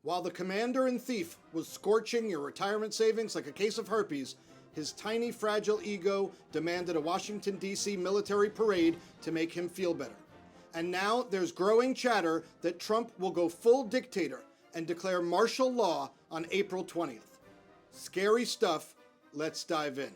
While the commander-in-thief was scorching your retirement savings like a case of herpes, his tiny, fragile ego demanded a Washington, D.C. military parade to make him feel better. And now there's growing chatter that Trump will go full dictator and declare martial law on April 20th. Scary stuff. Let's dive in.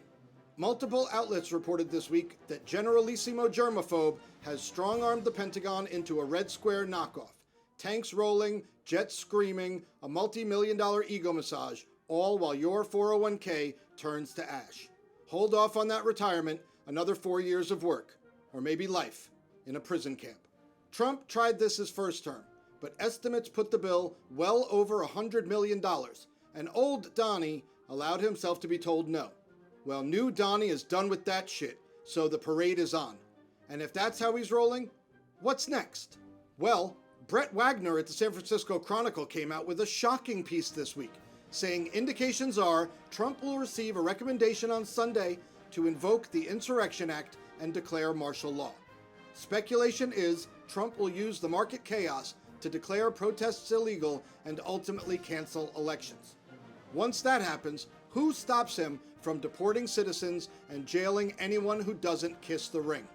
Multiple outlets reported this week that Generalissimo Germaphobe has strong-armed the Pentagon into a Red Square knockoff. Tanks rolling, jets screaming, a multi-million-dollar ego massage, all while your 401k turns to ash. Hold off on that retirement, another 4 years of work, or maybe life, in a prison camp. Trump tried this his first term, but estimates put the bill well over $100 million, and old Donnie allowed himself to be told no. Well, new Donnie is done with that shit, so the parade is on. And if that's how he's rolling, what's next? Well, Brett Wagner at the San Francisco Chronicle came out with a shocking piece this week, saying indications are Trump will receive a recommendation on Sunday to invoke the Insurrection Act and declare martial law. Speculation is Trump will use the market chaos to declare protests illegal and ultimately cancel elections. Once that happens, who stops him from deporting citizens and jailing anyone who doesn't kiss the ring?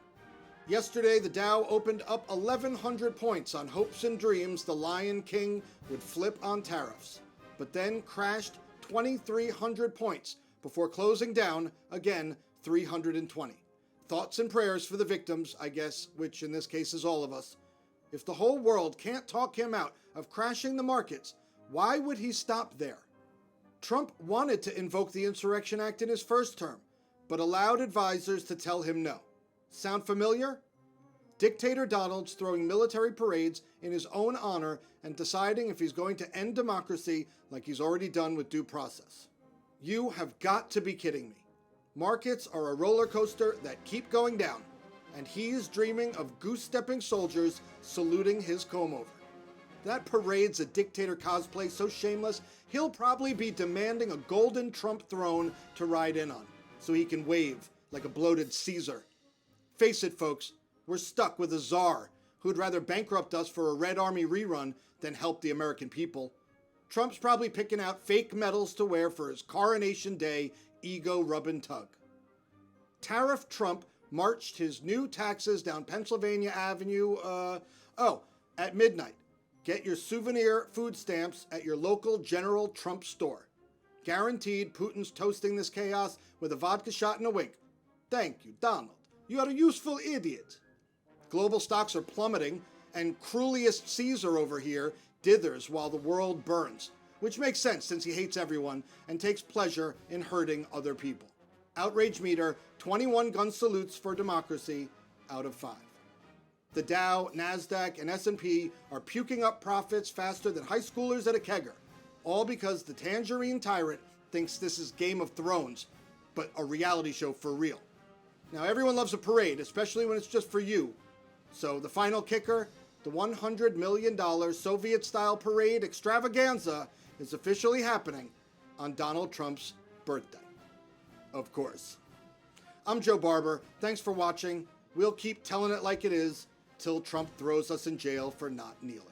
Yesterday, the Dow opened up 1,100 points on hopes and dreams the Lion King would flip on tariffs, but then crashed 2,300 points before closing down again 320. Thoughts and prayers for the victims, I guess, which in this case is all of us. If the whole world can't talk him out of crashing the markets, why would he stop there? Trump wanted to invoke the Insurrection Act in his first term, but allowed advisors to tell him no. Sound familiar? Dictator Donald's throwing military parades in his own honor and deciding if he's going to end democracy like he's already done with due process. You have got to be kidding me. Markets are a roller coaster that keep going down, and he is dreaming of goose-stepping soldiers saluting his comb-over. That parade's a dictator cosplay so shameless, he'll probably be demanding a golden Trump throne to ride in on, so he can wave like a bloated Caesar. Face it, folks, we're stuck with a czar who'd rather bankrupt us for a Red Army rerun than help the American people. Trump's probably picking out fake medals to wear for his Coronation Day ego rub and tug. Tariff Trump marched his new taxes down Pennsylvania Avenue, at midnight. Get your souvenir food stamps at your local General Trump store. Guaranteed Putin's toasting this chaos with a vodka shot and a wink. Thank you, Donald. You are a useful idiot. Global stocks are plummeting, and cruelest Caesar over here dithers while the world burns, which makes sense since he hates everyone and takes pleasure in hurting other people. Outrage meter, 21 gun salutes for democracy out of 5. The Dow, NASDAQ, and S&P are puking up profits faster than high schoolers at a kegger, all because the tangerine tyrant thinks this is Game of Thrones, but a reality show for real. Now, everyone loves a parade, especially when it's just for you. So the final kicker, the $100 million Soviet-style parade extravaganza is officially happening on Donald Trump's birthday. Of course. I'm Joe Barbour. Thanks for watching. We'll keep telling it like it is till Trump throws us in jail for not kneeling.